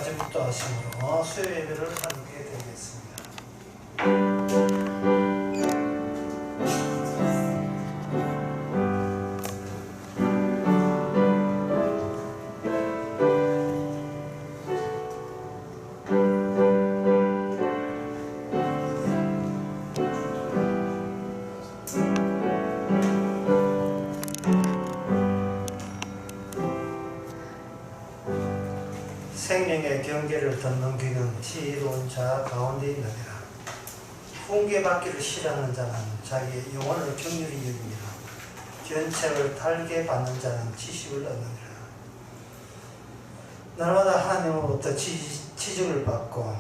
4주부터 하심으로 수요 예배를 하게 되겠습니다. 생명의 경계를 덮는 귀는 지혜로운 자 가운데 있느니라. 훈계받기를 싫어하는 자는 자기의 영혼을 긍휼히 여기니라. 견책을 달게 받는 자는 지식을 얻느니라. 날마다 하나님으로부터 지적을 받고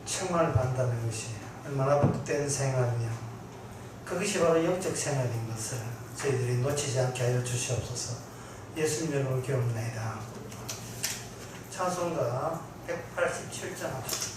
책망을 받는다는 것이 얼마나 복된 생활이며 그것이 바로 영적 생활인 것을 저희들이 놓치지 않게 하여 주시옵소서. 예수님 이름으로 기도합니다. 찬송가 187장 합시다.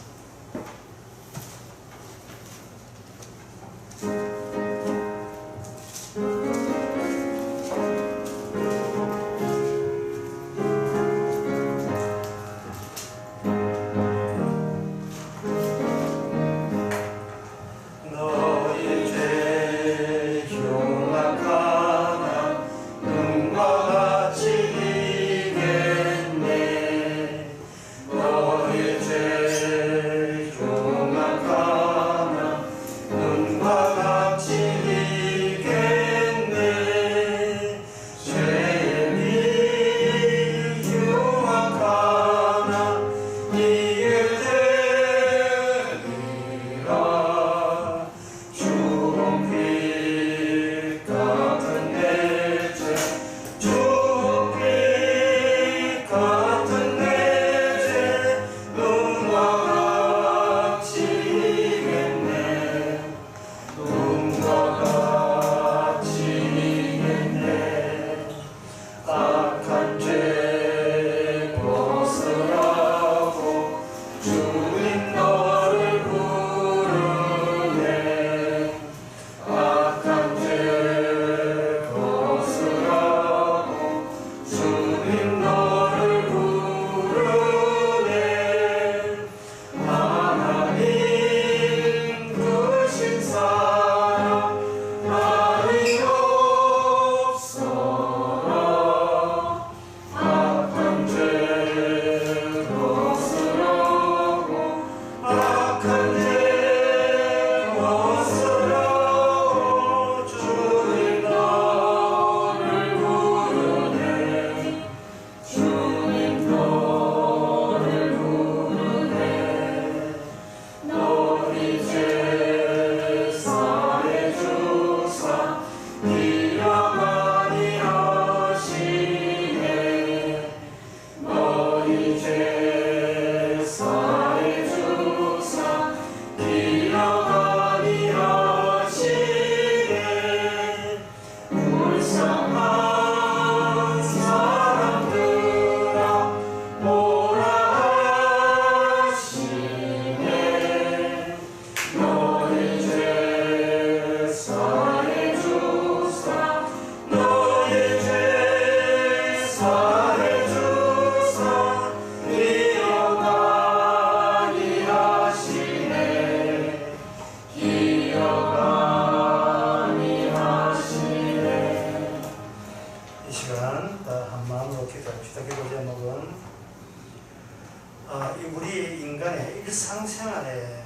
우리 인간의 일상생활에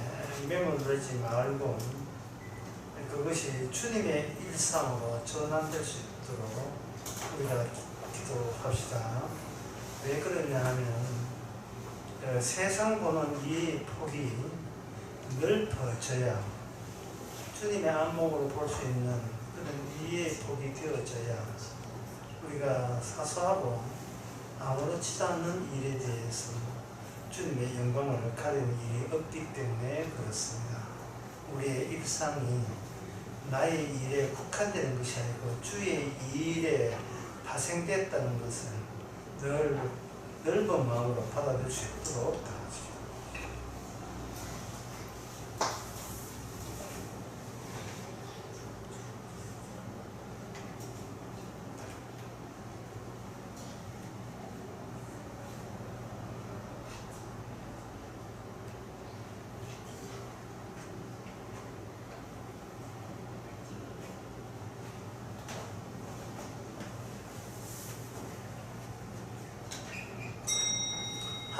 매몰되지 말고 그것이 주님의 일상으로 전환될 수 있도록 우리가 기도합시다. 왜 그러냐 하면 세상 보는 이 폭이 넓어져야 주님의 안목으로 볼 수 있는 그런 이해의 폭이 되어져야 우리가 사소하고 아무렇지도 않는 일에 대해서 주님의 영광을 가리는 일이 없기 때문에 그렇습니다. 우리의 일상이 나의 일에 국한되는 것이 아니고 주의 일에 파생됐다는 것을 늘 넓은 마음으로 받아들일 수 있도록 도와주십시오.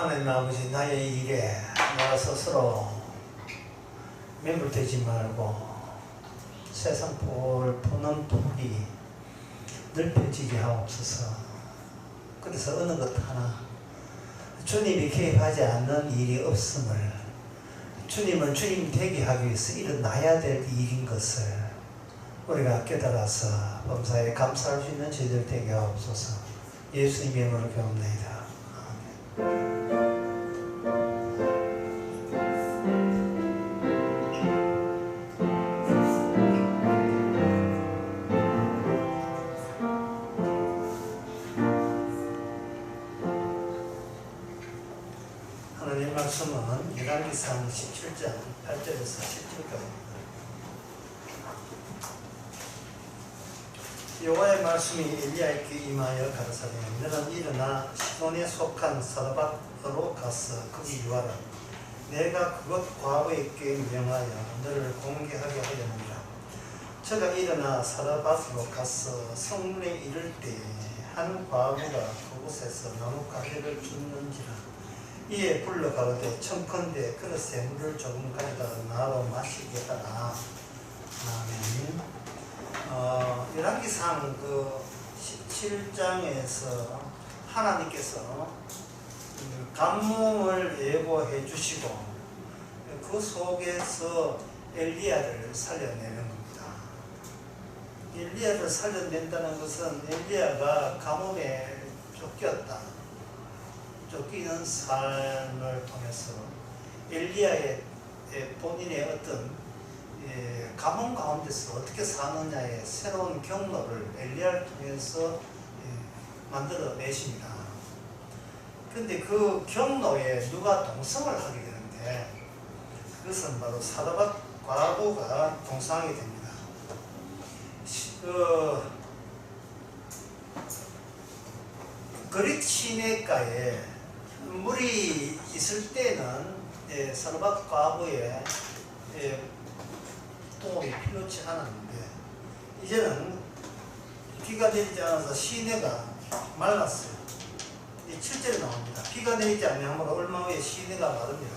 하나님 아버지, 나의 일에 내가 스스로 매몰되지 말고 세상 보는 폭이 넓혀지게 하옵소서. 그래서 어느 것 하나 주님이 개입하지 않는 일이 없음을, 주님은 주님 되게 하기 위해서 일어나야 될 일인 것을 우리가 깨달아서 범사에 감사할 수 있는 저희들 되게 하옵소서. 예수님의 이름으로 기도합니다. 하나님 말씀은 열왕기상 17장 8절에서 17절입니다. 여호와의 말씀이 엘리야에게 임하여 가라사대 너는 일어나 시돈에 속한 사르밧으로 가서 거기 유하라. 내가 그곳 과부에게 명하여 너를 공개하게 하려느니라. 저가 일어나 사르밧으로 가서 성문에 이를 때 한 과부가 그곳에서 나무 가지를 줍는지라. 이에 불러 가로되 청컨대 그릇에 물을 조금 가져다 나로 마시게 하라. 아멘. 열왕기상 그 17장에서 하나님께서 간몽을 예고해 주시고 그 속에서 엘리야를 살려내는 겁니다. 엘리야를 살려낸다는 것은 엘리야가 가뭄에 쫓기는 삶을 통해서 엘리야의 본인의 어떤 가뭄 가운데서 어떻게 사느냐의 새로운 경로를 엘리야를 통해서 만들어 내십니다. 그런데 그 경로에 누가 동성을 하게 되는데 그것은 바로 사르밧 과부가 동성하게 됩니다. 그릿 시내가에 물이 있을 때는 사르밧 과부의 도움이 필요치 않았는데 이제는 비가 내리지 않아서 시내가 말랐어요. 7절에 나옵니다. 비가 내리지 않으면 얼마 후에 시내가 마릅니다.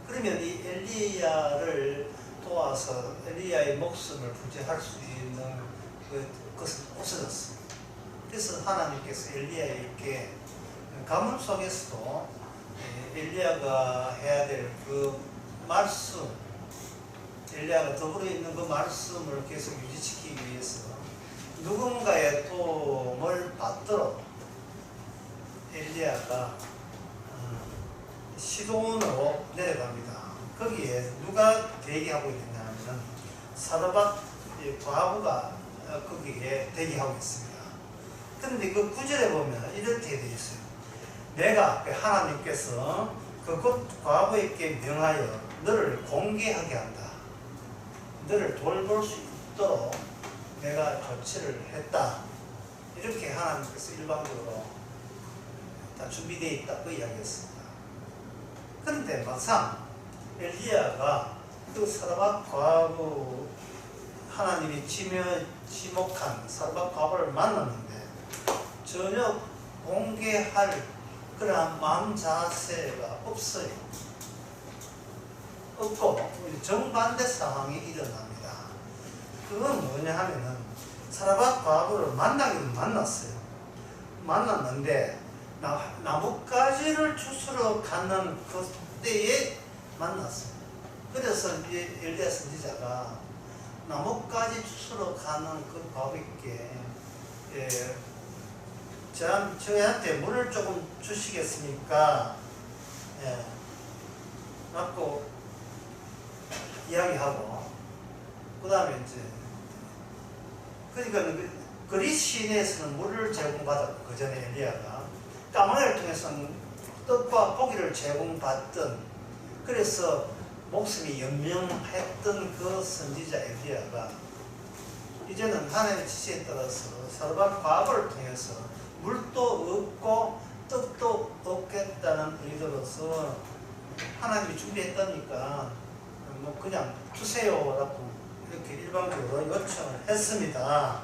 그러면 이 엘리야를 도와서 엘리야의 목숨을 부재할 수 있는 그것은 없어졌어요. 그래서 하나님께서 엘리야에게 가뭄 속에서도 엘리야가 해야 될 그 말씀, 엘리야가 더불어 있는 그 말씀을 계속 유지시키기 위해서 누군가의 도움을 받도록 엘리야가 시돈으로 내려갑니다. 거기에 누가 대기하고 있느냐면 사르밧 과부가 거기에 대기하고 있습니다. 그런데 그 9절에 보면 이렇게 되어 있어요. 내가 하나님께서 그곳 과부에게 명하여 너를 공개하게 한다. 너를 돌볼 수 있도록 내가 조치를 했다. 이렇게 하나님께서 일방적으로 다 준비되어 있다고 이야기했습니다. 그런데 막상 엘리야가 그 사르밧 과부, 하나님이 지목한 사르밧 과부를 만났는데 전혀 공개할 그러한 마음 자세가 없어요. 없고 정반대 상황이 일어납니다. 그건 뭐냐 하면은 사르밧 과부를 만나기는 만났어요. 만났는데 나뭇가지를 주스러 가는 그때에 만났어요. 그래서 이제 엘리야 선지자가 나뭇가지 주스러 가는 그 과부에게 저희한테 물을 조금 주시겠습니까? 맞고 이야기하고 그 다음에 이제 그러니까 그릿 시내에서는 물을 제공받았고 그 전에 엘리야가 까마귀를 통해서는 떡과 고기를 제공받던 그래서 목숨이 연명했던 그 선지자 엘리야가 이제는 하나님의 지시에 따라서 사르밧 과부를 통해서 물도 없고 떡도 없겠다는 의도로서 하나님이 준비했다니까 뭐 그냥 주세요라고 이렇게 일방적으로 요청을 했습니다.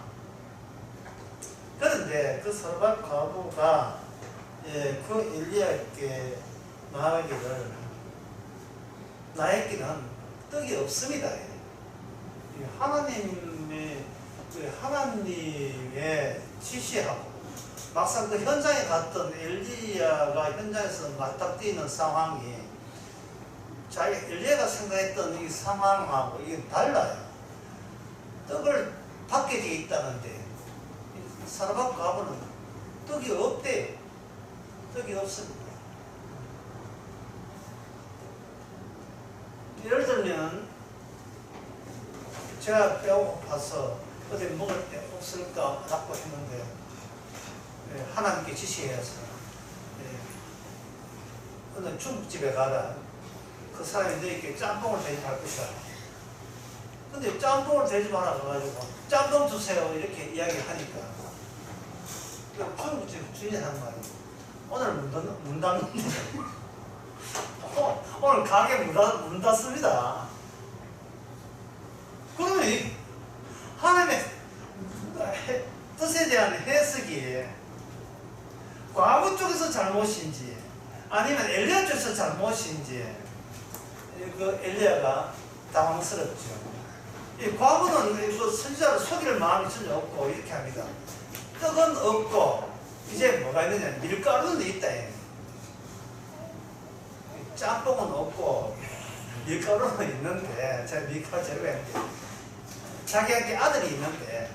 그런데 그 사르밧 과부가 그 엘리야에게 말하기를 나에게는 떡이 없습니다. 하나님의 지시하고 막상 그 현장에 갔던 엘리야가 현장에서 맞닥뜨리는 상황이 엘리야가 생각했던 이 상황하고 이게 달라요. 떡을 밖에 돼 있다는데 사르밧 과부는 떡이 없대요. 떡이 없습니다. 예를 들면 제가 배고파서 어디 먹을 데 없을까 라고 했는데 하나님께 지시해서 어느 중국집에 가라. 그 사람이 너에게 짬뽕을 대접할 것이다. 근데 짬뽕을 대접하라 그래가지고 짬뽕 주세요 이렇게 이야기하니까 중국집 주인이 하는 말이 오늘 문 닫는데 오늘 가게 문 닫습니다. 그러면 이 하나님의 뜻에 대한 해석이 과부 쪽에서 잘못인지 아니면 엘리야 쪽에서 잘못인지 그 엘리야가 당황스럽죠. 이 과부는 그 선지자를 속일 마음이 전혀 없고 이렇게 합니다. 떡은 없고 이제 뭐가 있느냐 밀가루는 있다. 짬뽕은 없고 밀가루는 있는데 제가 밀가루 제거했는데 자기한테 아들이 있는데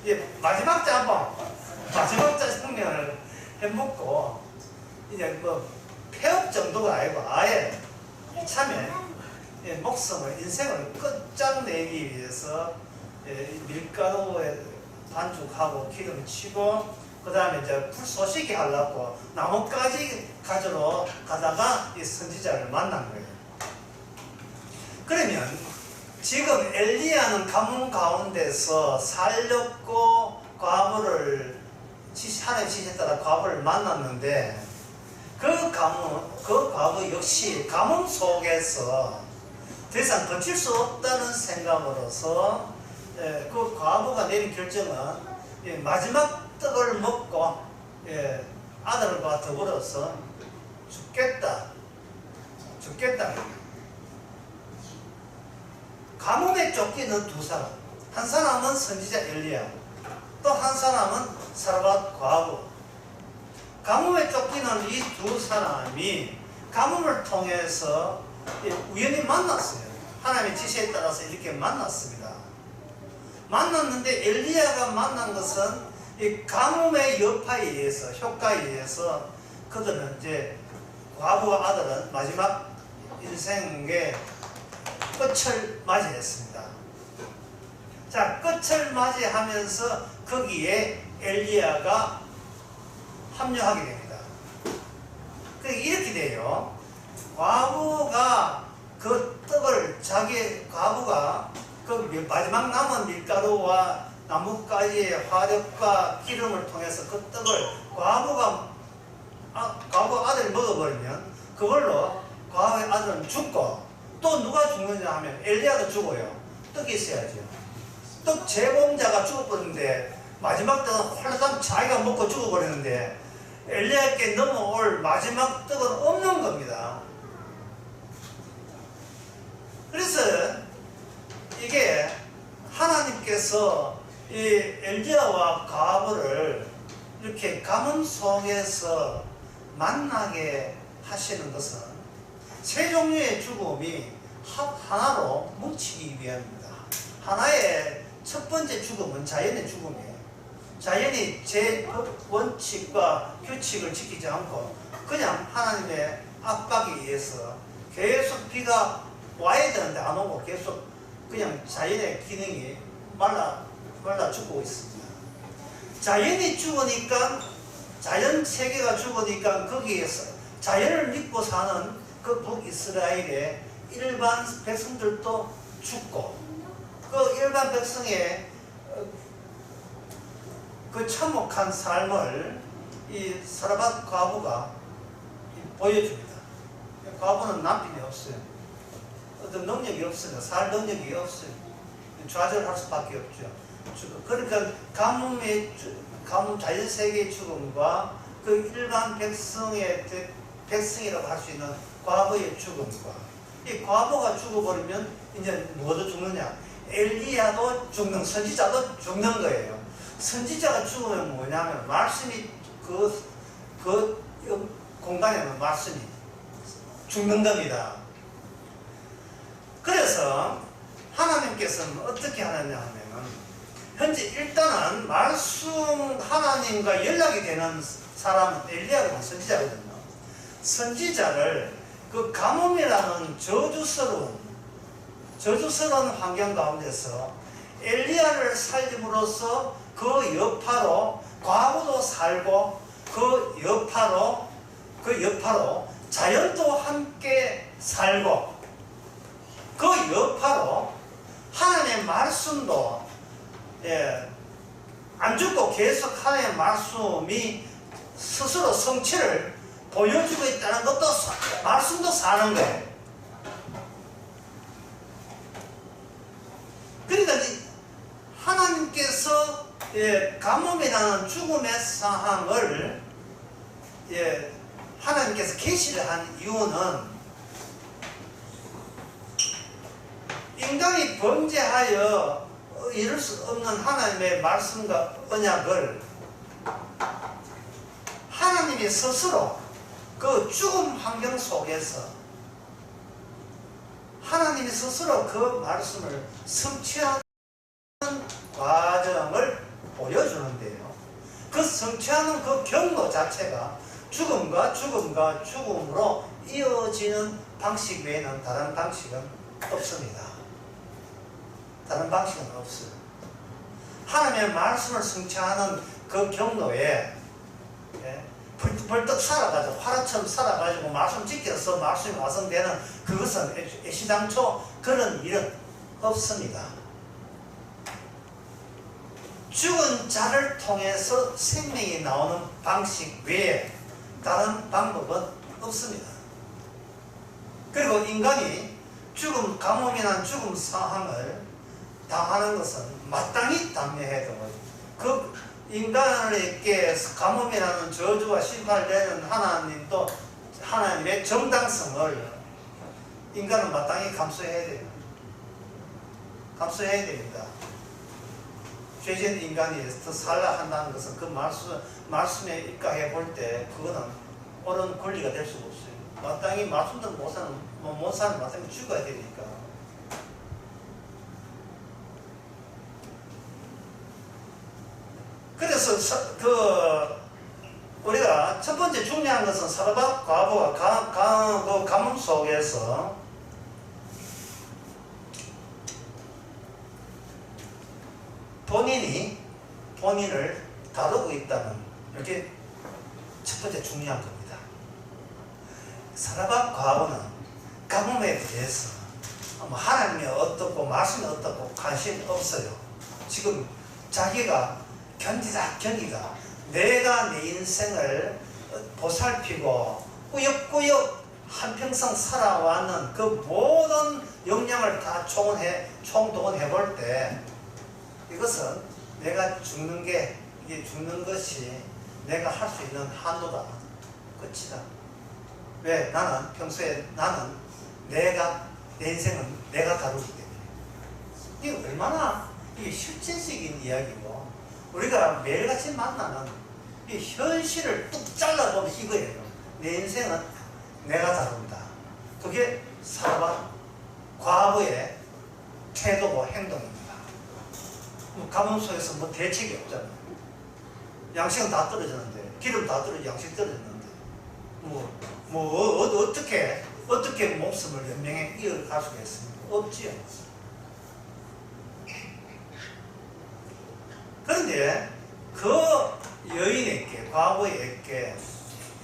이제 마지막 짜장면을 해먹고 이제 뭐 폐업 정도가 아니고 아예 이참에 목숨을 인생을 끝장내기 위해서 밀가루에 반죽하고 기름 치고 그 다음에 이제 불쏘시게 하려고 나뭇가지 가지러 가다가 이 선지자를 만난 거예요. 그러면 지금 엘리야는 가뭄 가운데서 살렸고 과부를 하나님 지시에 따라 과부를 만났는데 그 과부 역시 가뭄 속에서 더 이상 버틸 수 없다는 생각으로서 그 과부가 내린 결정은 마지막 떡을 먹고 아들과 더불어서 죽겠다. 가뭄에 쫓기는 두 사람, 한 사람은 선지자 엘리야, 또 한 사람은 사르밧 과부. 가뭄에 쫓기는 이 두 사람이 가뭄을 통해서 우연히 만났어요. 하나님의 지시에 따라서 이렇게 만났습니다. 만났는데 엘리야가 만난 것은 이 가뭄의 여파에 의해서, 효과에 의해서 그들은 이제 과부와 아들은 마지막 인생의 끝을 맞이했습니다. 자, 끝을 맞이하면서 거기에 엘리야가 합류하게 됩니다. 이렇게 돼요. 과부가 그 떡을 과부가 그 마지막 남은 밀가루와 나뭇가지의 화력과 기름을 통해서 그 떡을 과부 아들이 먹어버리면 그걸로 과부의 아들은 죽고 또 누가 죽느냐 하면 엘리야도 죽어요. 떡이 있어야죠. 떡 제공자가 죽어버리는데 마지막 떡은 홀라당 자기가 먹고 죽어버리는데 엘리야께 넘어올 마지막 떡은 없는 겁니다. 그래서 이게 하나님께서 이 엘리야와 과부를 이렇게 가뭄 속에서 만나게 하시는 것은 세 종류의 죽음이 하나로 뭉치기 위함입니다. 하나의 첫 번째 죽음은 자연의 죽음이에요. 자연이 제 원칙과 규칙을 지키지 않고 그냥 하나님의 압박에 의해서 계속 비가 와야 되는데 안 오고 계속 그냥 자연의 기능이 말라 죽고 있습니다. 자연이 죽으니까 자연 세계가 죽으니까 거기에서 자연을 믿고 사는 그 북이스라엘의 일반 백성들도 죽고 그 일반 백성의 그 참혹한 삶을 이 사르밧 과부가 보여줍니다. 과부는 남편이 없어요. 어떤 능력이 없어요. 살 능력이 없어요. 좌절할 수밖에 없죠. 그러니까 가뭄 자연세계의 죽음과 그 일반 백성의 백성이라고 할 수 있는 과부의 죽음과 이 과부가 죽어버리면 이제 뭐도 죽느냐? 엘리야도 죽는, 선지자도 죽는 거예요. 선지자가 죽으면 뭐냐면 말씀이 그 공간에는 말씀이 죽는 겁니다. 그래서 하나님께서는 어떻게 하느냐 하면은 현재 일단은 말씀 하나님과 연락이 되는 사람은 엘리야거든, 선지자거든요. 선지자를 그 가뭄이라는 저주스러운 환경 가운데서 엘리야를 살림으로써 그 여파로 과부도 살고 그 여파로 자연도 함께 살고 그 여파로 하나님의 말씀도 안 죽고 계속 하나님의 말씀이 스스로 성취를 보여주고 있다는 것도 말씀도 사는 거예요. 그러니까 하나님께서 가뭄이라는 죽음의 상황을 하나님께서 계시를 한 이유는 인간이 범죄하여 이룰 수 없는 하나님의 말씀과 언약을 하나님이 스스로 그 죽음 환경 속에서 하나님이 스스로 그 말씀을 성취하는 과정을 보여주는데요. 그 성취하는 그 경로 자체가 죽음으로 이어지는 방식 외에는 다른 방식은 없습니다. 다른 방식은 없어요. 하나님의 말씀을 성취하는 그 경로에 벌떡 살아가지고 화라처럼 살아가지고 말씀 지켜서 말씀이 완성되는 그것은 애시당초 그런 일은 없습니다. 죽은 자를 통해서 생명이 나오는 방식 외에 다른 방법은 없습니다. 그리고 인간이 가뭄이나 죽음 상황을 당하는 것은 마땅히 당면해도 그 인간에게 가뭄이라는 저주와 심판을 내는 하나님도 하나님의 정당성을 인간은 마땅히 감수해야 돼요. 감수해야 됩니다. 죄진 인간이 더 살라 한다는 것은 그 말씀에 입각해 볼 때 그거는 옳은 권리가 될 수가 없어요. 마땅히 말씀도 못 사는 마땅히 죽어야 되니까. 그래서 우리가 첫 번째 중요한 것은 사르밧 과부가 그 가뭄 속에서 본인을 다루고 있다는 이렇게 첫 번째 중요한 겁니다. 사르밧 과부는 가뭄에 대해서 하나님이 어떻고 말씀이 어떻고 관심이 없어요. 지금 자기가 견디다 내가 내 인생을 보살피고 꾸역꾸역 한평생 살아왔는 그 모든 역량을 다 총동원해 볼 때 이것은 내가 죽는 것이 내가 할 수 있는 한도다. 끝이다. 왜? 평소에 내 인생은 내가 다루기 때문에. 이게 얼마나 이게 실제적인 이야기고 우리가 매일같이 만나는 이 현실을 뚝 잘라보면 이거예요. 내 인생은 내가 다룬다. 그게 사르밧 과부의 태도고 행동입니다. 가뭄 속에서 대책이 없잖아요. 양식은 다 떨어졌는데, 기름 다 떨어져 양식 떨어졌는데, 어떻게 목숨을 연명에 이어갈 수가 있습니까? 없지요. 그런데 그 여인에게, 과부에게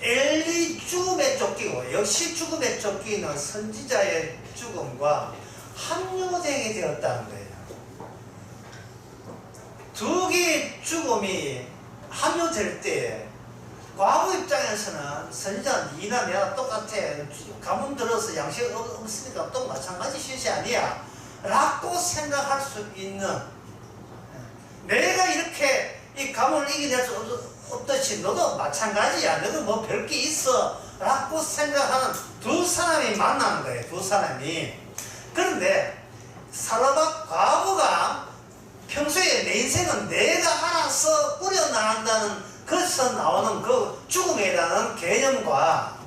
엘리 죽음에 쫓기고 역시 죽음에 쫓기는 선지자의 죽음과 합류되게 되었다는 거예요. 두 개의 죽음이 합류될 때 과부 입장에서는 선지자는 니나 내가 똑같아. 가뭄 들어서 양식 없으니까 또 마찬가지 실시 아니야 라고 생각할 수 있는, 내가 이렇게 이 가뭄을 이겨낼 수 없듯이 너도 마찬가지야. 너도 뭐 별 게 있어 라고 생각하는 두 사람이 만나는 거예요. 두 사람이. 그런데 살로박 과부가 평소에 내 인생은 내가 알아서 꾸려나간다는 거기서 나오는 그 죽음이라는 개념과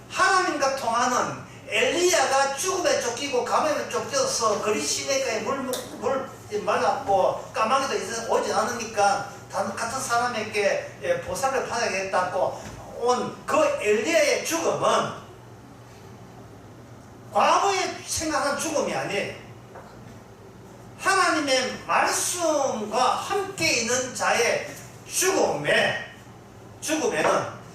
하나님과 통하는 엘리야가 죽음에 쫓기고 감염에 쫓겨서 그리 시내가에 물 말랐고 까마귀도 오지 않으니까 같은 사람에게 보살을 받아야겠다고 온 그 엘리야의 죽음은 과거에 생각한 죽음이 아니에요. 하나님의 말씀과 함께 있는 자의 죽음에는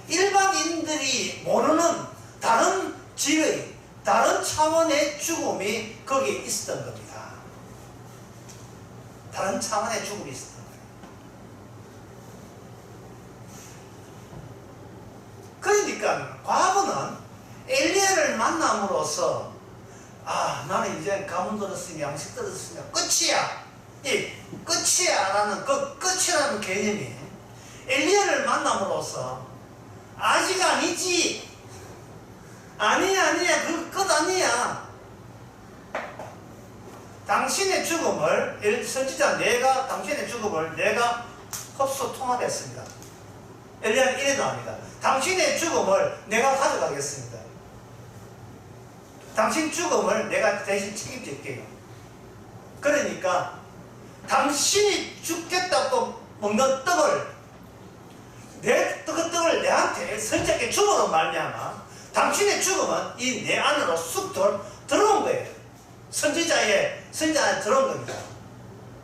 일반인들이 모르는 다른 지의, 다른 차원의 죽음이 거기에 있었던 겁니다. 다른 차원의 죽음이 있었던 거예요. 그러니까 과거는 엘리야를 만남으로써 나는 이제 가문 들었으니 양식 들었으니 끝이야. 이 끝이야 라는 그 끝이라는 개념이 엘리야를 만남으로써 아직 아니지. 아니야 그 끝 아니야. 당신의 죽음을 선지자 당신의 죽음을 내가 흡수 통합했습니다. 엘리야는 이래 나옵니다. 당신의 죽음을 내가 가져가겠습니다. 당신 죽음을 내가 대신 책임질게요. 그러니까 당신이 죽겠다고 먹는 떡을 그 떡을 내한테 선지자께 주므로 말미암아 당신의 죽음은 이 내 안으로 쑥 들어온 거예요. 선지자 안에 들어온 겁니다.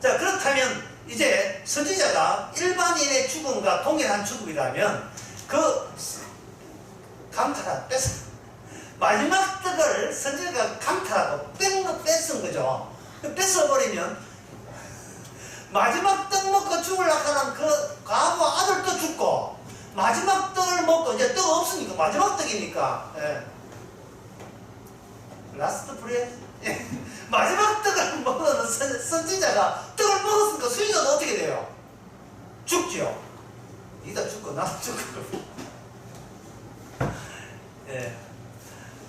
자, 그렇다면 이제 선지자가 일반인의 죽음과 동일한 죽음이라면 그 강탈한 뺏어 마지막 떡을 선지자가 강탈하고 뺏은 거죠. 뺏어버리면 마지막 떡 먹고 죽으려고 하는 그 과부 아들도 죽고 마지막 떡을 먹고 이제 떡 없으니까 마지막 떡이니까 라스트 브레드 마지막 떡을 먹는 선지자가 떡을 먹었으니까 수지자는 어떻게 돼요? 죽지요. 니다 죽고 나도 죽고.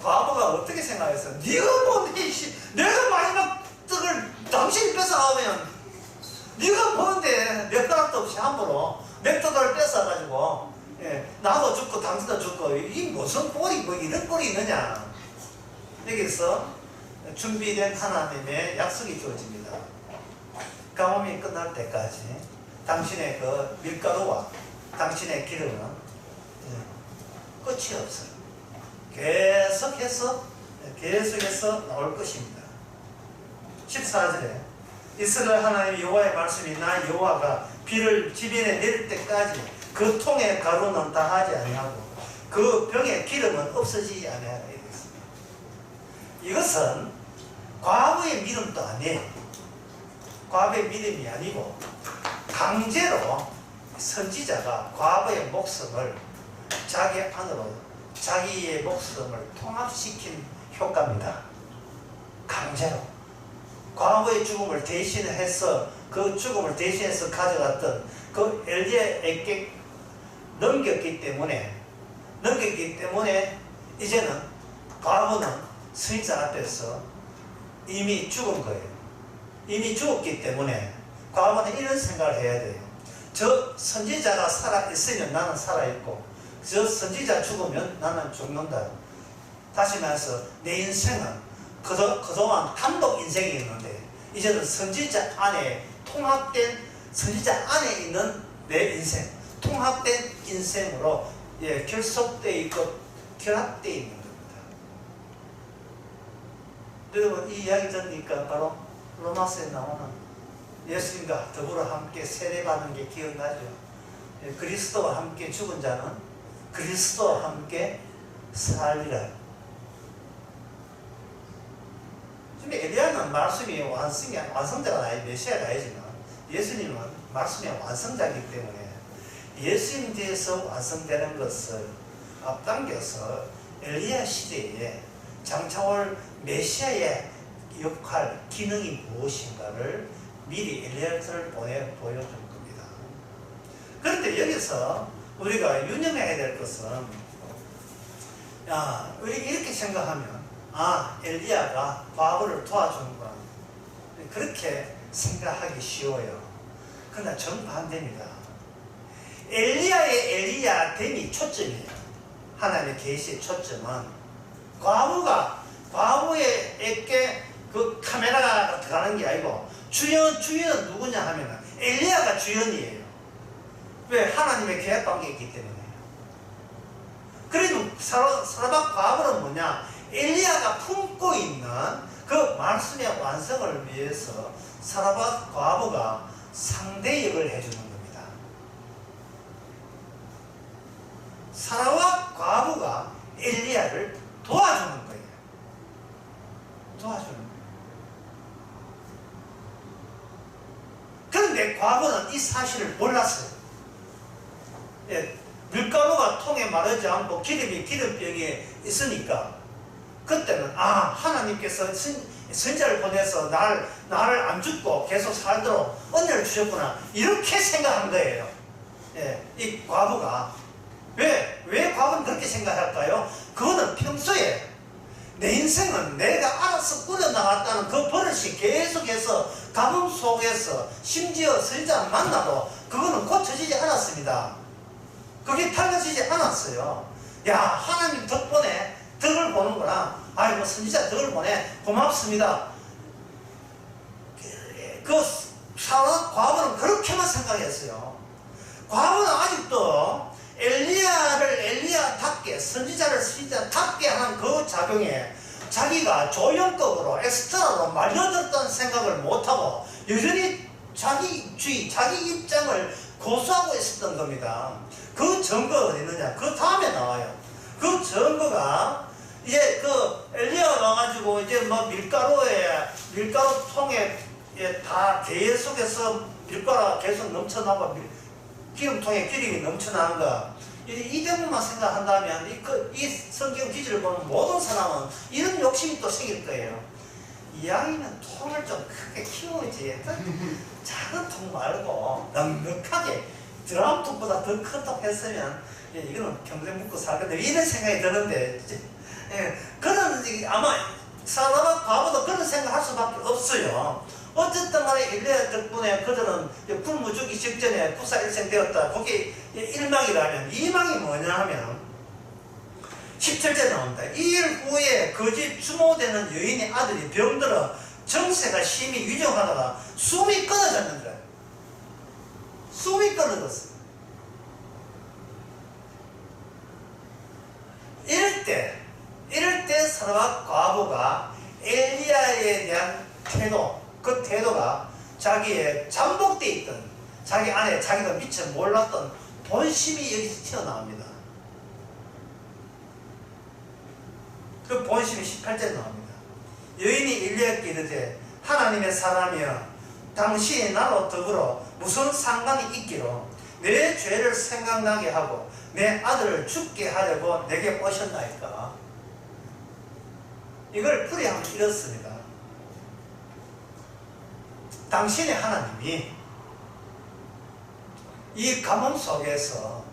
과부가 어떻게 생각했어? 네가 뭔데 내가 마지막 떡을 당신이 뺏어가면 네가 뭔데 몇 가락도 없이 함부로 몇 떡을 뺏어가지고 나도 죽고 당신도 죽고 이 무슨 꼴이 뭐 이런 꼴이 있느냐. 여기서 준비된 하나님의 약속이 주어집니다. 가뭄이 끝날 때까지 당신의 그 밀가루와 당신의 기름은 끝이 없어요. 계속해서 나올 것입니다. 14절에 이스라엘 하나님 여호와의 말씀이 나 여호와가 비를 지면에 내릴 때까지 그 통의 가루는 다하지 아니하고 그 병의 기름은 없어지지 아니하라. 이것은 과부의 믿음도 아니에요. 과부의 믿음이 아니고 강제로 선지자가 과부의 목숨을 자기 안으로 자기의 목숨을 통합시킨 효과입니다. 강제로 과부의 죽음을 대신해서 그 죽음을 대신해서 가져갔던 그 엘리야에게 넘겼기 때문에 이제는 과부는 선지자 앞에서 이미 죽은 거예요. 이미 죽었기 때문에 과부는 이런 생각을 해야 돼요. 저 선지자가 살아있으면 나는 살아있고 저 선지자 죽으면 나는 죽는다. 다시 말해서 내 인생은 그동안 단독 인생이었는데 이제는 선지자 안에 선지자 안에 있는 내 인생, 통합된 인생으로 결속되어 있고 결합되어 있는 겁니다. 여러분 이 이야기 들으니까 바로 로마서에 나오는 예수님과 더불어 함께 세례받는 게 기억나죠. 그리스도와 함께 죽은 자는 그리스도와 함께 살리라. 지금 엘리야는 말씀이 완성자가 아니 메시아가 아니지만 예수님은 말씀의 완성자이기 때문에 예수님 뒤에서 완성되는 것을 앞당겨서 엘리야 시대에 장차올 메시아의 역할, 기능이 무엇인가를 미리 엘리야를 보여준 겁니다. 그런데 여기서 우리가 유념해야 될 것은 야, 우리 이렇게 생각하면 엘리야가 과부를 도와주는구나, 그렇게 생각하기 쉬워요. 그러나 정반대입니다. 엘리야의 엘리야됨이 초점이에요. 하나님의 계시의 초점은 과부에게 그 카메라가 들어가는 게 아니고 주연은 누구냐 하면 엘리야가 주연이에요. 왜? 하나님의 계약 관계에 있기 때문에. 그래도 사라밧 과부는 뭐냐? 엘리야가 품고 있는 그 말씀의 완성을 위해서 사라밧 과부가 상대 역을 해주는 겁니다. 사라밧 과부가 엘리야를 도와주는 거예요. 도와주는 거예요. 그런데 과부는 이 사실을 몰랐어요. 예, 밀가루가 통에 마르지 않고 기름병에 있으니까 그때는 하나님께서 선자를 보내서 나를 안 죽고 계속 살도록 은혜를 주셨구나, 이렇게 생각한 거예요. 예, 이 과부가 왜 과부는 그렇게 생각할까요? 그거는 평소에 내 인생은 내가 알아서 꾸려나갔다는 그 버릇이 계속해서 가뭄 속에서 심지어 선지자를 만나도 그거는 고쳐지지 않았습니다. 그게 달라지지 않았어요. 야, 하나님 덕분에 덕을 보는구나. 아이고, 선지자 덕을 보내. 고맙습니다. 그 과부는 그렇게만 생각했어요. 과부는 아직도 엘리야를 엘리야답게, 선지자를 선지자답게 하는 그 작용에 자기가 조연급으로 엑스트라로 말려들었다는 생각을 못하고 여전히 자기 입장을 고수하고 있었던 겁니다. 그 증거가 어디 있느냐? 그 다음에 나와요. 그 증거가 이제 그 엘리야가 와가지고 이제 뭐 밀가루 통에 다 계획 속에서 밀가루가 계속 넘쳐나고 기름통에 기름이 넘쳐나는 거, 이 대목만 생각한다면 이 성경 기지를 보는 모든 사람은 이런 욕심이 또 생길 거예요. 이왕이면 통을 좀 크게 키우지, 작은 통 말고 넉넉하게 드럼통보다 더 큰 통 했으면 이거는 평생 묵고 살 건데, 이런 생각이 드는데, 그런 아마 사라밧 과부도 그런 생각할 수밖에 없어요. 어쨌든 간에 엘리야 덕분에 그들은 굶어 죽기 직전에 구사일생 되었다. 그게 1망이라면 2망이 뭐냐 하면 17절 나옵니다. 2일 후에 그 집 추모되는 여인의 아들이 병들어 정세가 심히 위중하다가 숨이 끊어졌는데, 숨이 끊어졌어요. 이럴 때 사라밧 과부가 엘리야에 대한 그 태도가 자기의 잠복되어 있던 자기 안에 자기가 미처 몰랐던 본심이 여기서 튀어나옵니다. 그 본심이 18절에 나옵니다. 여인이 엘리야께 이르되 하나님의 사람이여, 당신이 나로 더불어 무슨 상관이 있기로 내 죄를 생각나게 하고 내 아들을 죽게 하려고 내게 오셨나이까. 이걸 풀이하면 이렇습니다. 당신의 하나님이 이 가뭄 속에서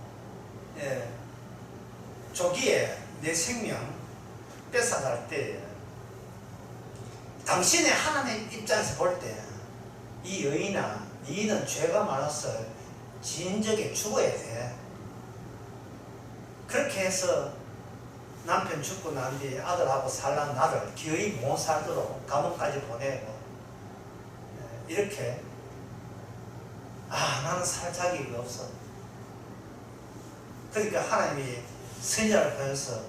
조기에 내 생명 뺏어갈 때, 당신의 하나님 입장에서 볼 때 이 여인아, 너는 죄가 많아서 진적에 죽어야 돼. 그렇게 해서 남편 죽고 난 뒤에 아들하고 살란 나를 기어이 못 살도록 감옥까지 보내고, 이렇게 나는 살 자격이 없어. 그러니까 하나님이 선지자를 보내서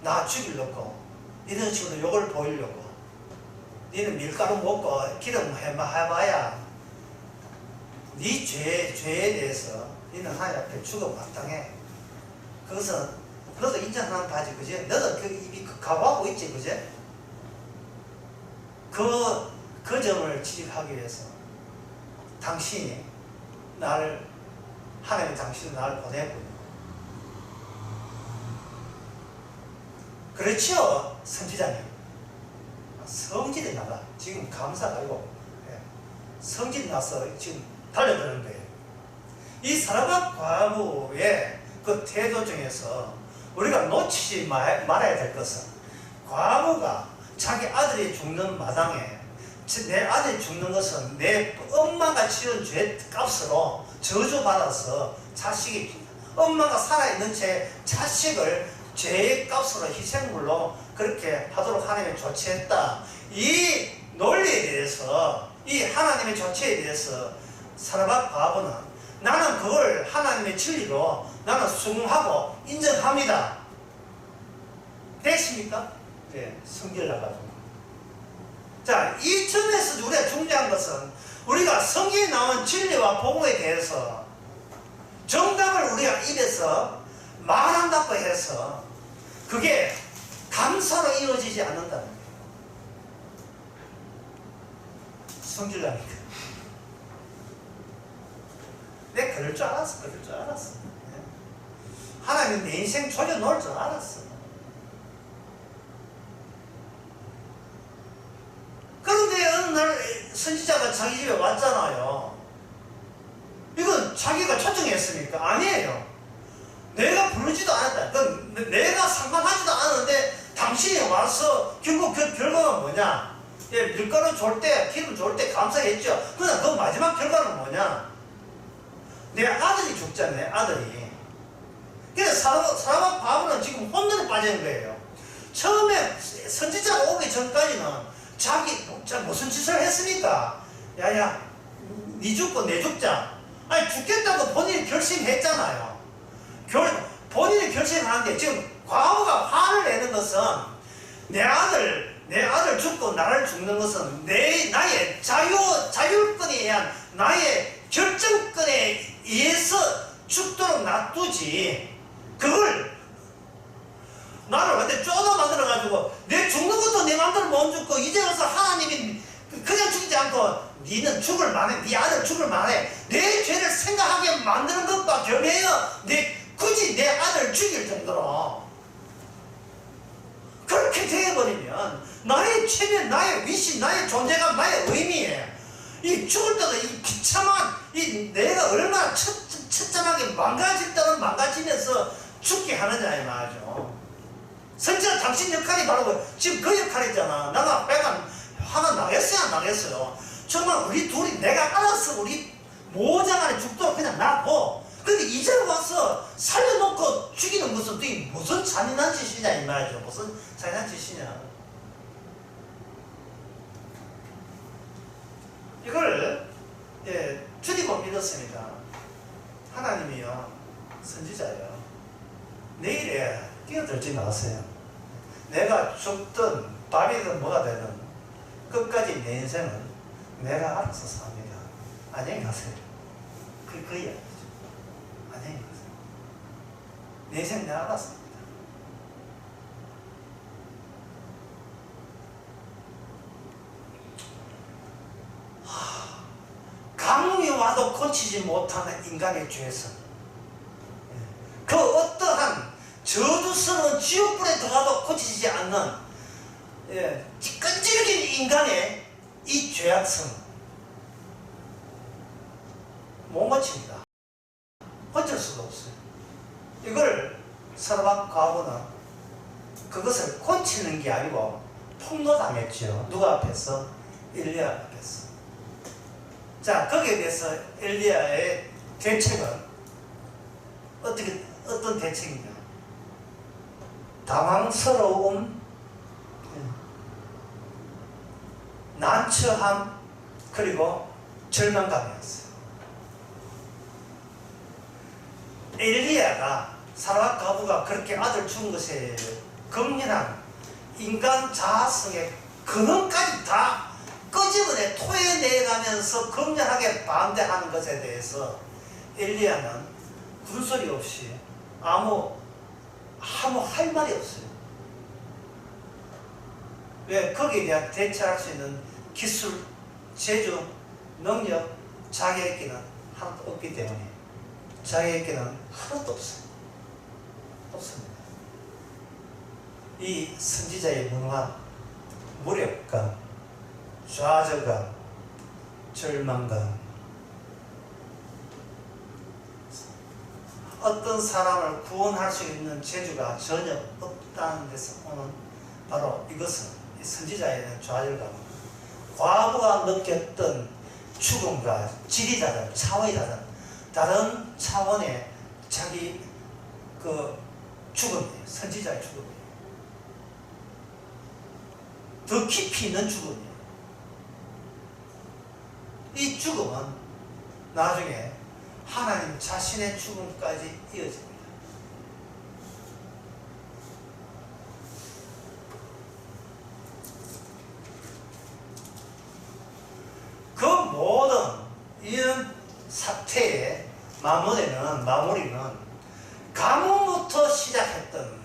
나 죽이려고 이런 식으로 욕을 보이려고, 너는 밀가루 먹고 기름 해봐야 네 죄에 대해서 너는 하나님 앞에 죽음 마땅해. 그것은 너도 인정하는 바지, 그지? 너도 그 입이 각오하고 있지, 그지? 그 점을 지적하기 위해서 당신이 하나님이 당신이 나를 보내고, 그렇지요, 선지자님. 성질이 나가. 지금 감사가 아니고 성질이 나서 지금 달려드는 거예요. 이 사라밧 과부의 그 태도 중에서 우리가 놓치지 말아야 될 것은, 과부가 자기 아들이 죽는 마당에 내 아들이 죽는 것은 내 엄마가 치른 죄 값으로 저주받아서 자식이, 엄마가 살아있는 채 자식을 죄의 값으로 희생물로 그렇게 하도록 하나님이 조치했다. 이 논리에 대해서, 이 하나님의 조치에 대해서 사르밧 과부는 나는 그걸 하나님의 진리로 나는 수긍하고 인정합니다. 됐습니까? 네, 성결 나가지고. 자, 이 점에서 우리가 중요한 것은 우리가 성경에 나온 진리와 복음에 대해서 정답을 우리가 입에서 말한다고 해서 그게 감사로 이루어지지 않는다는 거예요. 성질나니까. 내가 그럴 줄 알았어. 하나님 내 인생 조져 놓을 줄 알았어. 그런데 어느 날 선지자가 자기 집에 왔잖아요. 이건 자기가 초청했습니까? 아니에요. 내가 부르지도 않았다. 내가 상관하지도 않았는데 당신이 와서 결국 그 결과가 뭐냐? 예, 밀가루 줄 때, 기름 줄 때 감사했죠. 그러나 그 마지막 결과는 뭐냐? 내 아들이 죽잖아요. 아들이. 그래서 사르밧 과부는 지금 혼돈에 빠진 거예요. 처음에 선지자가 오기 전까지는 자기 무슨 짓을 했습니까? 야야, 니 죽고 내 죽자. 아니, 죽겠다고 본인이 결심했잖아요. 본인이 결심하는데 지금 과부가 화를 내는 것은 내 아들 죽고 나를 죽는 것은 나의 자율권에 의한 나의 결정권에 의해서 죽도록 놔두지, 그걸 나를 완전 쪼다 만들어가지고 내 죽는 것도 내 맘대로 못 죽고 이제 와서 하나님이 그냥 죽지 않고 니는 죽을 만해, 네 아들 죽을 만해, 내 죄를 생각하게 만드는 것과 겸해요. 굳이 내 아들을 죽일 정도로 그렇게 되어버리면 나의 체면, 나의 위신, 나의 존재감, 나의 의미에 이 죽을 때도 이 비참한 내가 얼마나 처참하게 망가질 때는 망가지면서 죽게 하느냐 이 말이죠. 선지자 당신 역할이 바로 지금 그 역할이잖아. 나가 화가 나겠어요, 안 나겠어요? 정말 우리 둘이 내가 알아서 우리 모장안에 죽도록 그냥 놔고, 근데 이제 와서 살려놓고 죽이는 것은 무슨 잔인한 짓이냐 이 말이죠. 무슨 잔인한 짓이냐. 이걸 줄이고 믿었습니다. 하나님이요, 선지자요, 내일에 뛰어들지 마세요. 내가 죽든 밥이든 뭐가 되든 끝까지 내 인생은 내가 알아서 삽니다. 안녕히 가세요. 그 이야기죠. 안녕히 가세요. 내 인생 내가 알아서 합니다. 가뭄이 와도 고치지 못하는 인간의 죄성, 그 어떠한 저주스러운 지옥불에 들어가도 고치지 않는 끈질긴 인간의 이 죄악성 못 고칩니다. 고칠 수가 없어요. 이걸 사르밧 과부는 그것을 고치는 게 아니고 폭로당했죠. 누가 앞에서? 엘리야 앞에서. 자, 거기에 대해서 엘리야의 대책은 어떤 대책이냐? 당황스러움, 난처함, 그리고 절망감이었어요. 엘리야가, 사르밧 과부가 그렇게 아들 죽은 것에 극렬한 인간 자아성의 근원까지 다 끄집어내 토해내가면서 극렬하게 반대하는 것에 대해서 엘리야는 군소리 없이 아무 할 말이 없어요. 왜? 거기에 대한 대처할 수 있는 기술, 재주, 능력, 자기애끼는 하나도 없기 때문에, 자기애끼는 하나도 없어요. 없습니다. 이 선지자의 무능함, 무력감, 좌절감, 절망감, 어떤 사람을 구원할 수 있는 재주가 전혀 없다는 데서 오는 바로 이것은 이 선지자에 대한 좌절감, 과부가 느꼈던 죽음과 질이 다른 차원이 다른 차원의 자기 그 죽음이에요. 선지자의 죽음이에요. 더 깊이 있는 죽음이에요. 이 죽음은 나중에 하나님 자신의 죽음까지 이어집니다. 그 모든 이런 사태의 마무리는 가뭄부터 시작했던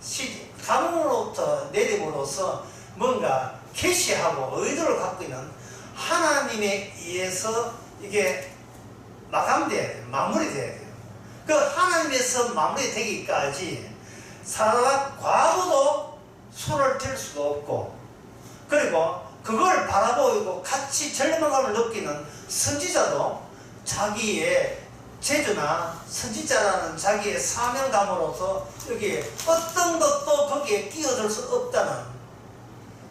가뭄으로부터 내림으로써 뭔가 계시하고 의도를 갖고 있는 하나님에 의해서 이게 마감돼야 돼요. 마무리돼야 돼요. 그 하나님에서 마무리되기까지 사람과 과부도 손을 댈 수가 없고, 그리고 그걸 바라보고 같이 절망감을 느끼는 선지자도 자기의 제주나 선지자라는 자기의 사명감으로서 여기에 어떤 것도 거기에 끼어들 수 없다는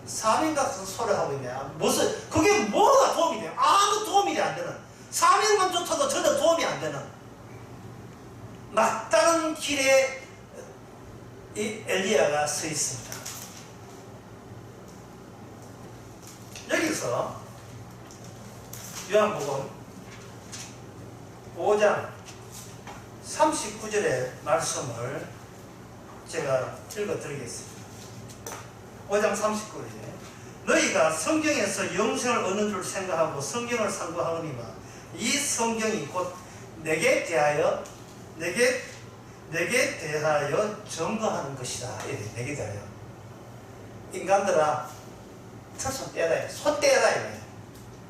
사명 같은 소리를 하고 있네요. 무슨, 그게 뭐가 도움이 돼요? 아무 도움이 안 되는, 사명만 쫓아도 전혀 도움이 안 되는 막다른 길에 이 엘리야가 서 있습니다. 여기서 요한복음 5장 39절의 말씀을 제가 읽어드리겠습니다. 5장 39절에 너희가 성경에서 영생을 얻는 줄 생각하고 성경을 상고하거니와 이 성경이 곧 내게 대하여 증거하는 것이다. 내게 대하여. 인간들아, 손 떼라. 손 떼라.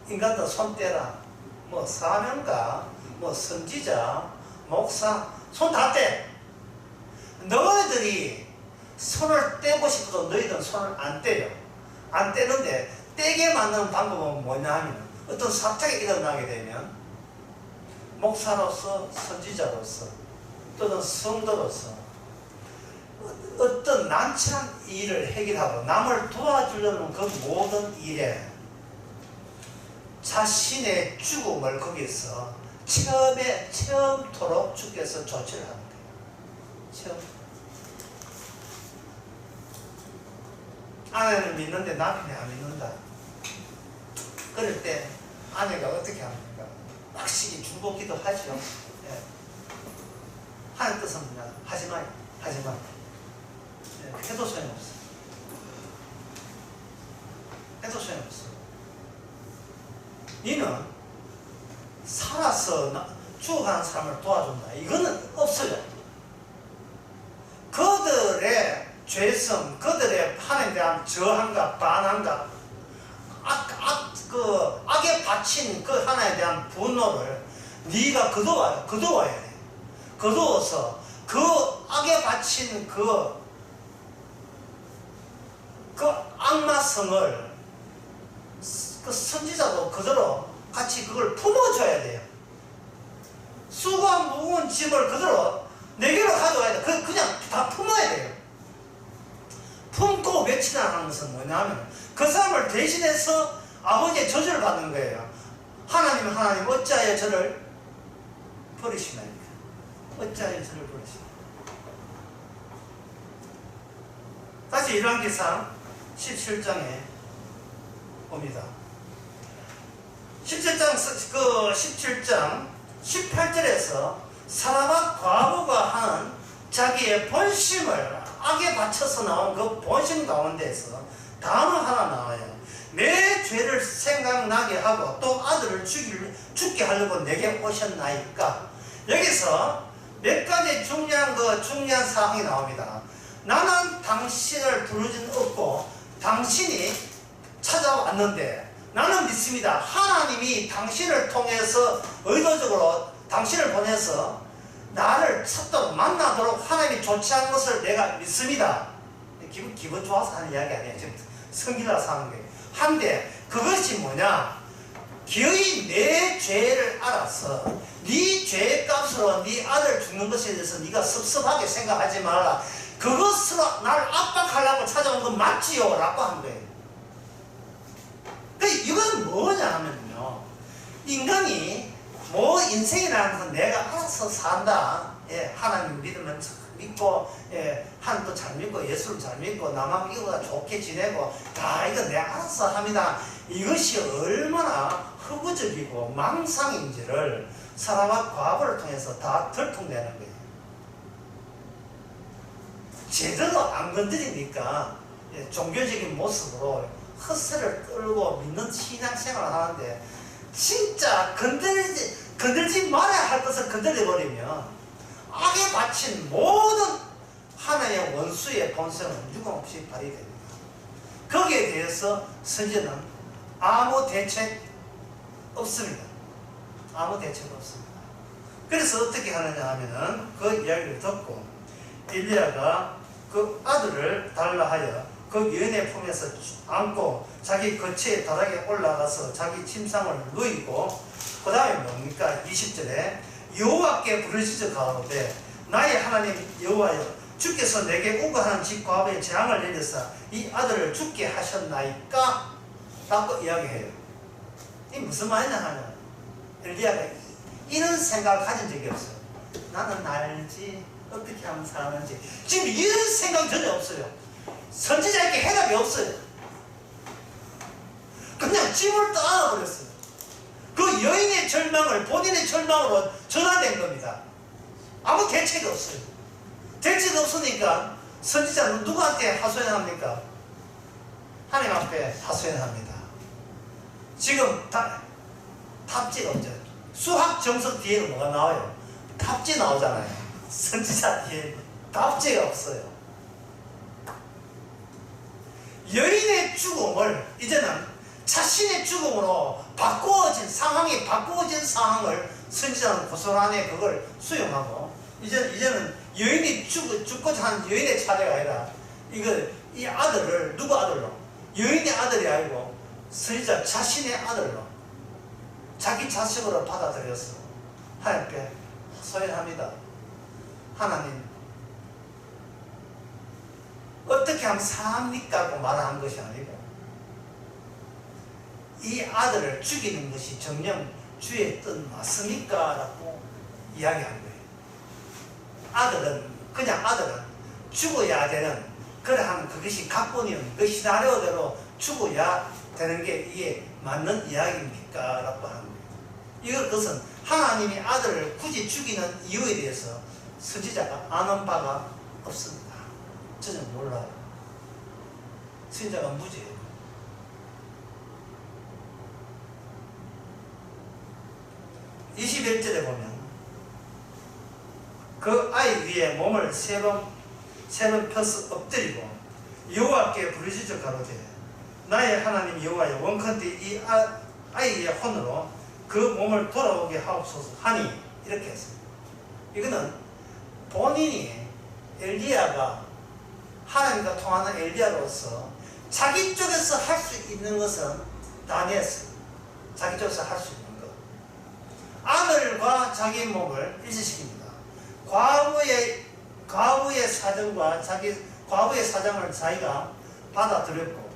인간들 손 떼라. 뭐 사명가, 뭐 선지자, 목사, 손 다 떼. 너희들이 손을 떼고 싶어도 너희들은 손을 안 떼요. 안 떼는데 떼게 만드는 방법은 뭐냐 하면 어떤 사건이 일어나게 되면 목사로서, 선지자로서, 또는 성도로서 어떤 난처한 일을 해결하고 남을 도와주려는 그 모든 일에 자신의 죽음을 거기서 처음토록 주께서 조치를 하는 거예요. 처음. 아내를 믿는데 남편이 안 믿는다. 그럴 때 아내가 어떻게 합니까? 확실히 중보기도 하죠. 예. 하는 뜻은 뭐냐? 하지마. 예. 해도 소용없어. 니는 살아서 죽어가는 사람을 도와준다. 이거는 없어요. 그들의 죄성, 그들의 하나님에 대한 저항과 반항과 악에 바친 그 하나님에 대한 분노를 네가 거두어야 돼. 거두어서 그 악에 바친 그 악마성을 그 선지자도 그대로 같이 그걸 품어줘야 돼요. 수고한 무거운 짐을 그대로 내게로 가져와야 돼. 그냥 다 품어야 돼요. 품고 외치라는 것은 뭐냐면 그 사람을 대신해서 아버지의 저주를 받는 거예요. 하나님 어찌하여 저를 버리시나이까? 어찌하여 저를 버리시나이까? 다시 열왕기상 17장에 봅니다. 17장 18절에서 사람과 과부가 하는 자기의 본심을 악에 바쳐서 나온 그 본심 가운데서 단어 하나 나와요. 내 죄를 생각나게 하고 또 아들을 죽게 하려고 내게 오셨나이까? 여기서 몇 가지 중요한 사항이 나옵니다. 나는 당신을 부르진 없고 당신이 찾아왔는데 나는 믿습니다. 하나님이 당신을 통해서 의도적으로 당신을 보내서 나를 찾도록 만나도록 하나님이 조치한 것을 내가 믿습니다. 기분 좋아서 하는 이야기 아니에요. 지금 성기라서 하는 거예요. 한데 그것이 뭐냐? 기어이 내 죄를 알아서 네 죄의 값으로 네 아들 죽는 것에 대해서 네가 섭섭하게 생각하지 말라. 그것으로 날 압박하려고 찾아온 건 맞지요? 라고 한 거예요. 이건 뭐냐 하면요, 인간이 뭐 인생이라는 건 내가 알아서 산다. 예, 하나님 믿으면 믿고, 예, 하나님도 잘 믿고 예수를 잘 믿고 남하고 이거보다 좋게 지내고 다 이거 내가 알아서 합니다. 이것이 얼마나 허구적이고 망상인지를 사람과 과거를 통해서 다 들통내는 거예요. 제대로 안 건드리니까, 예, 종교적인 모습으로 헛새를 끌고 믿는 신앙생활을 하는데, 진짜 건들지 말아야 할 것을 건드려버리면 악에 바친 모든 하나님의 원수의 본성은 유감없이 발휘됩니다. 거기에 대해서 선지자는 아무 대책 없습니다. 아무 대책 없습니다. 그래서 어떻게 하느냐 하면은 그 이야기를 듣고 엘리야가 그 아들을 달라 하여 그 여인의 품에서 안고 자기 거처에 다락에 올라가서 자기 침상을 누이고, 그 다음에 뭡니까? 20절에 여호와께 부르짖어 가로되 나의 하나님 여호와여, 주께서 내게 우거하는 집 과부에 재앙을 내려서 이 아들을 죽게 하셨나이까? 라고 이야기해요. 이 무슨 말이냐 하면 엘리야가 이런 생각을 가진 적이 없어요. 나는 알지 어떻게 하면 사는지. 지금 이런 생각 전혀 없어요. 선지자에게 해답이 없어요. 그냥 짐을 떠안아버렸어요. 그 여인의 절망을 본인의 절망으로 전환된 겁니다. 아무 대책이 없어요. 대책이 없으니까 선지자는 누구한테 하소연합니까? 하나님 앞에 하소연합니다. 지금 탑지가 없죠. 수학 정석 뒤에는 뭐가 나와요? 탑지 나오잖아요. 선지자 뒤에 탑지가 없어요. 여인의 죽음을 이제는 자신의 죽음으로 상황이 바꾸어진 상황을 선지자는 고소 안에 그걸 수용하고, 이제는 여인이 죽고자 하는 여인의 차례가 아니라 이 아들을 누구 아들로? 여인의 아들이 아니고 선지자 자신의 아들로, 자기 자식으로 받아들여서 하나님께 소연합니다. 하나님, 어떻게 하면 사합니까? 하고 말한 것이 아니고, 이 아들을 죽이는 것이 정녕 주의 뜻 맞습니까? 라고 이야기한 거예요. 아들은 죽어야 되는, 그러한 그것이 각본이면 그 시나리오대로 죽어야 되는 게 이게 맞는 이야기입니까? 라고 하는 거예요. 그것은 하나님이 아들을 굳이 죽이는 이유에 대해서 선지자가 아는 바가 없습니다. 저는 몰라요. 선지자가 무지해요. 21절에 보면 그 아이 위에 몸을 세 번 펴서 엎드리고 여호와께 부르짖어 가로되 나의 하나님 여호와여, 원컨대 이 아이의 혼으로 그 몸을 돌아오게 하옵소서 하니, 이렇게 했습니다. 이거는 본인이 엘리야가 하나님과 통하는 엘리야로서 자기 쪽에서 할 수 있는 것은 다 냈어요. 자기 쪽에서 할 수 있는 것. 아들과 자기 몸을 일치시킵니다. 과부의 사정과 과부의 사정을 자기가 받아들였고,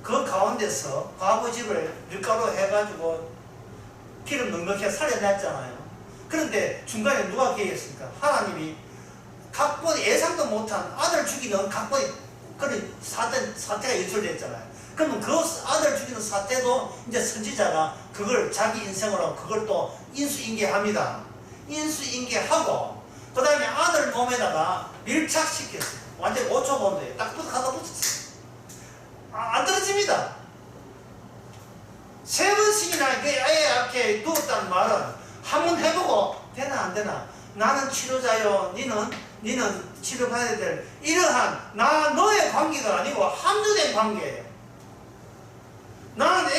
그 가운데서 과부 집을 밀가루 해가지고 기름 넉넉히 살려냈잖아요. 그런데 중간에 누가 계획했습니까? 하나님이 예상도 못한 아들 죽이는 그런 사태가 연출됐잖아요. 그러면 그 아들 죽이는 사태도 이제 선지자가 그걸 자기 인생으로 그걸 또 인수인계합니다. 인수인계하고, 그 다음에 아들 몸에다가 밀착시켰어요. 완전히 5초 본도에 딱 가다 붙였어요. 안 떨어집니다. 3번씩이나 그 애 앞에 누웠다는 말은 한번 해보고 되나 안 되나, 나는 치료자요, 니는 치료받아야 될 이러한 너의 관계가 아니고 합류된 관계예요. 나는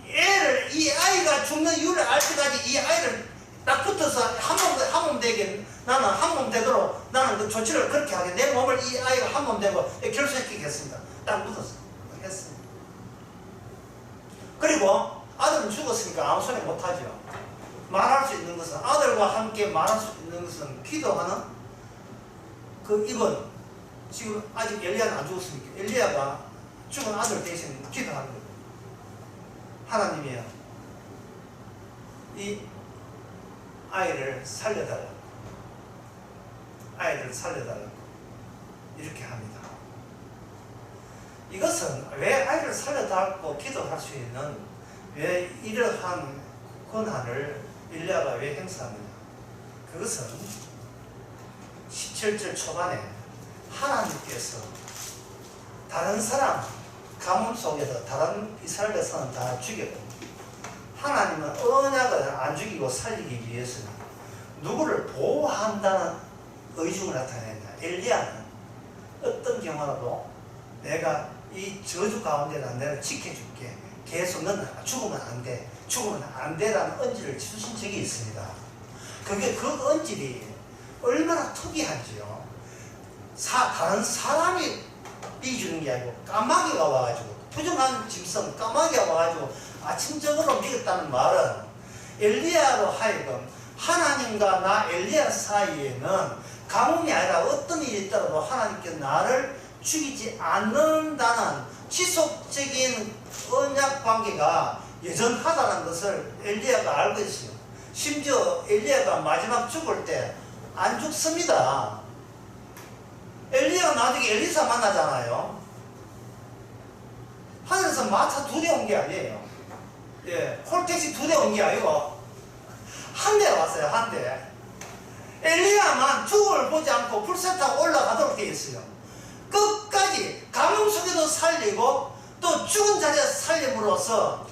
애를, 이 아이가 죽는 이유를 알 때까지 이 아이를 딱 붙어서 한 몸 되게, 나는 한 몸 되도록 나는 그 조치를 그렇게 하게, 내 몸을 이 아이가 한 몸 되고 결속시키겠습니다. 딱 묻었어. 했습니다. 그리고 아들은 죽었으니까 아무 소리 못하죠. 말할 수 있는 것은, 아들과 함께 말할 수 있는 것은 기도하는 그 입은, 지금 아직 엘리야는 안 죽었으니까 엘리야가 죽은 아들 대신 기도하는 거예요. 하나님이여, 이 아이를 살려달라고, 아이를 살려달라고 이렇게 합니다. 이것은 왜 아이를 살려달라고 기도할 수 있는, 왜 이러한 권한을 엘리야가 왜 행사하느냐? 그것은 17절 초반에 하나님께서 다른 사람 가뭄 속에서 다른 이스라엘 백성은 다 죽였고, 하나님은 언약을 안 죽이고 살리기 위해서는 누구를 보호한다는 의중을 나타낸다. 엘리야는 어떤 경우라도 내가 이 저주 가운데다 내가 지켜줄게, 계속 너는 죽으면 안 돼, 죽으면 안 돼라는 언지를 주신 적이 있습니다. 그게 그 언질이 얼마나 특이한지요. 다른 사람이 삐주는 게 아니고 까마귀가 와가지고, 부정한 짐승 까마귀가 와가지고 아침적으로 믿었다는 말은 엘리야로 하여금 하나님과 나 엘리야 사이에는 가뭄이 아니라 어떤 일이 있더라도 하나님께 나를 죽이지 않는다는 지속적인 언약 관계가 여전하다는 것을 엘리야가 알고 있어요. 심지어 엘리야가 마지막 죽을 때 안 죽습니다. 엘리야가 나중에 엘리사 만나잖아요. 하늘에서 마차 2대 온 게 아니에요. 예, 콜택시 2대 온 게 아니고 한 대 왔어요. 한 대. 엘리야만 죽음을 보지 않고 불새 타고 올라가도록 되어 있어요. 끝까지 가뭄 속에도 살리고 또 죽은 자리에서 살림으로써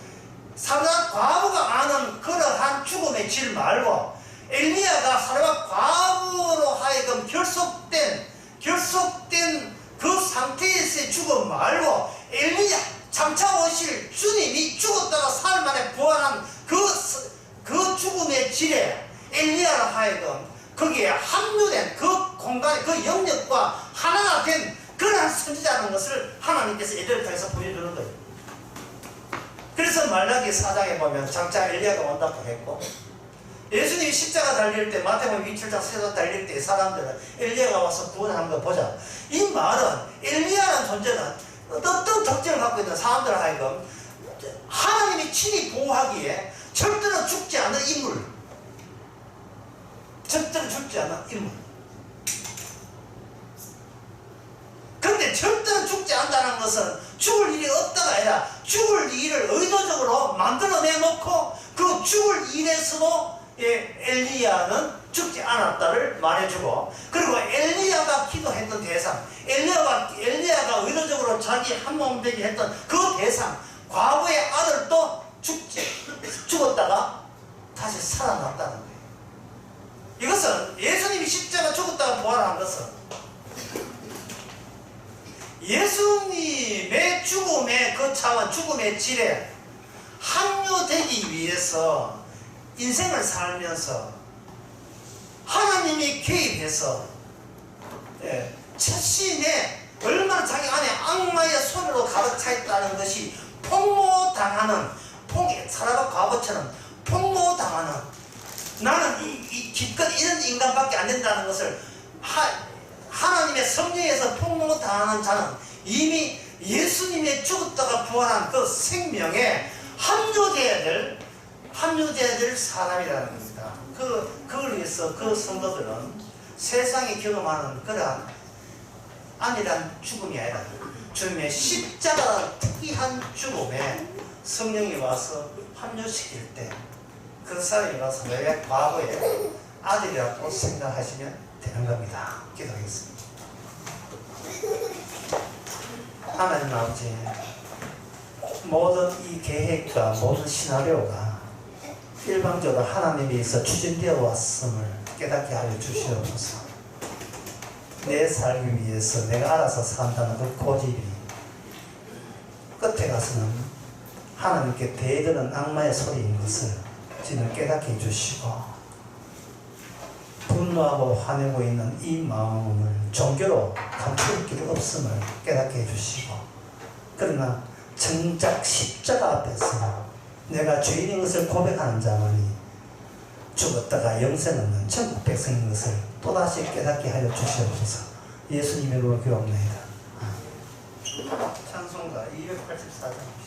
사르밧 과부가 아는 그러한 죽음의 질 말고, 엘리야가 사르밧 과부로 하여금 결속된 그 상태에서의 죽음 말고, 엘리야 장차 오실 주님이 죽었다가 사흘 만에 부활한 그 죽음의 질에 엘리야로 하여금 거기에 합류된 그 공간의 그 영역과 하나가 된 그러한 선지자라는 것을 하나님께서 엘리야를 통해서 보여주는 거예요. 그래서 말라기 4장에 보면 장차 엘리야가 온다고 했고, 예수님이 십자가 달릴 때, 마태복음 27장 세도 달릴 때 사람들은 엘리야가 와서 구원하는 거 보자. 이 말은 엘리야라는 존재는 어떤 특징을 갖고 있는 사람들 하여금 하나님이 친히 보호하기에 절대로 죽지 않는 인물, 절대로 죽지 않는 인물. 근데 절대로 죽지 않는다는 것은 죽을 일이 없다가 아니라 죽을 일을 의도적으로 만들어내놓고 그 죽을 일에서도 엘리야는 죽지 않았다를 말해주고, 그리고 엘리야가 기도했던 대상, 엘리야가 의도적으로 자기 한몸 되게 했던 그 대상, 과거의 아들도 죽었다가 다시 살아났다는 거예요. 이것은 예수님이 십자가 죽었다가 부활한 것은 예수님의 죽음의 그 차원, 죽음의 질에 합류되기 위해서 인생을 살면서 하나님이 개입해서 첫신에 얼마나 자기 안에 악마의 손으로 가득 차 있다는 것이 폭로당하는, 사라밧 과부처럼 폭로당하는, 나는 기껏 이런 인간밖에 안 된다는 것을 하나님의 성령에서 폭로당하는 자는 이미 예수님의 죽었다가 부활한 그 생명에 합류되어야 될 사람이라는 겁니다. 그걸 위해서 그 성도들은 세상에 경험하는 그러한 안일한 죽음이 아니라 주님의 십자가 특이한 죽음에 성령이 와서 합류시킬 때 그 사람이 와서 내 과거의 아들이라고 생각하시면 되는 겁니다. 기도하겠습니다. 하나님 아버지, 모든 이 계획과 모든 시나리오가 일방적으로 하나님에 의해서 추진되어 왔음을 깨닫게 하여 주시옵소서. 내 살기 위해서 내가 알아서 산다는 그 고집이 끝에 가서는 하나님께 대드는 악마의 소리인 것을 지금 깨닫게 해주시고, 분노하고 화내고 있는 이 마음을 종교로 감출 길 없음을 깨닫게 해주시고, 그러나 정작 십자가 앞에서 내가 죄인인 것을 고백하는 자만이 죽었다가 영생 없는 천국 백성인 것을 또다시 깨닫게 하여 주시옵소서. 예수님의 이름으로 기도합니다. 찬송가 284장입니다.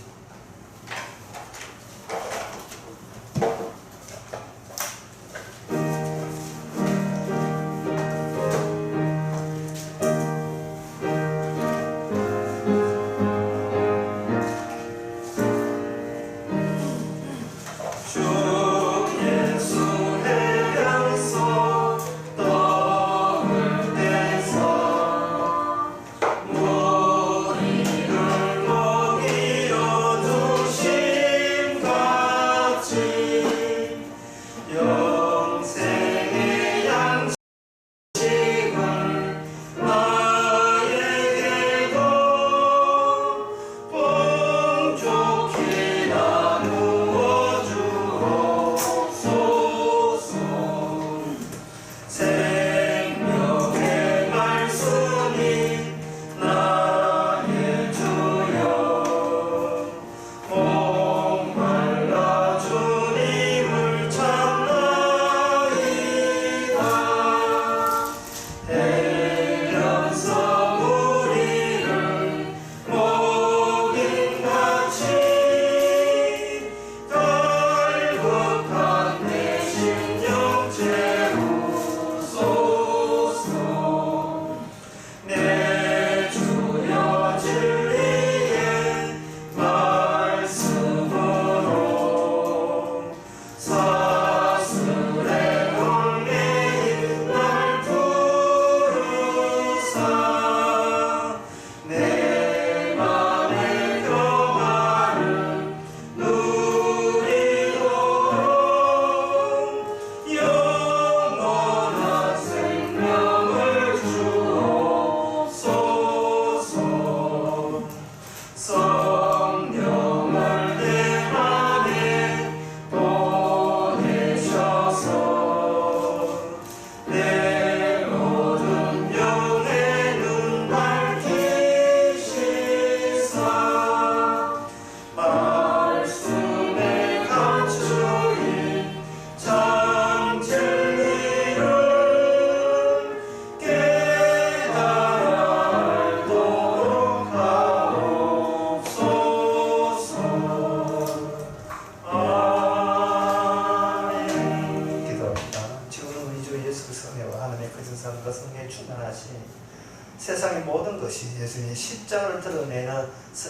세상의 모든 것이 예수님의 십자가를 드러내는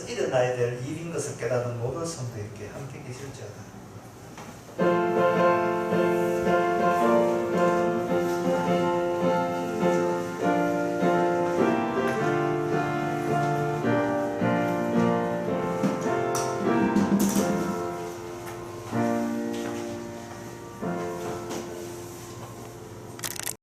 일어나야 될 일인 것을 깨닫는 모든 성도에게 함께 계실지어다.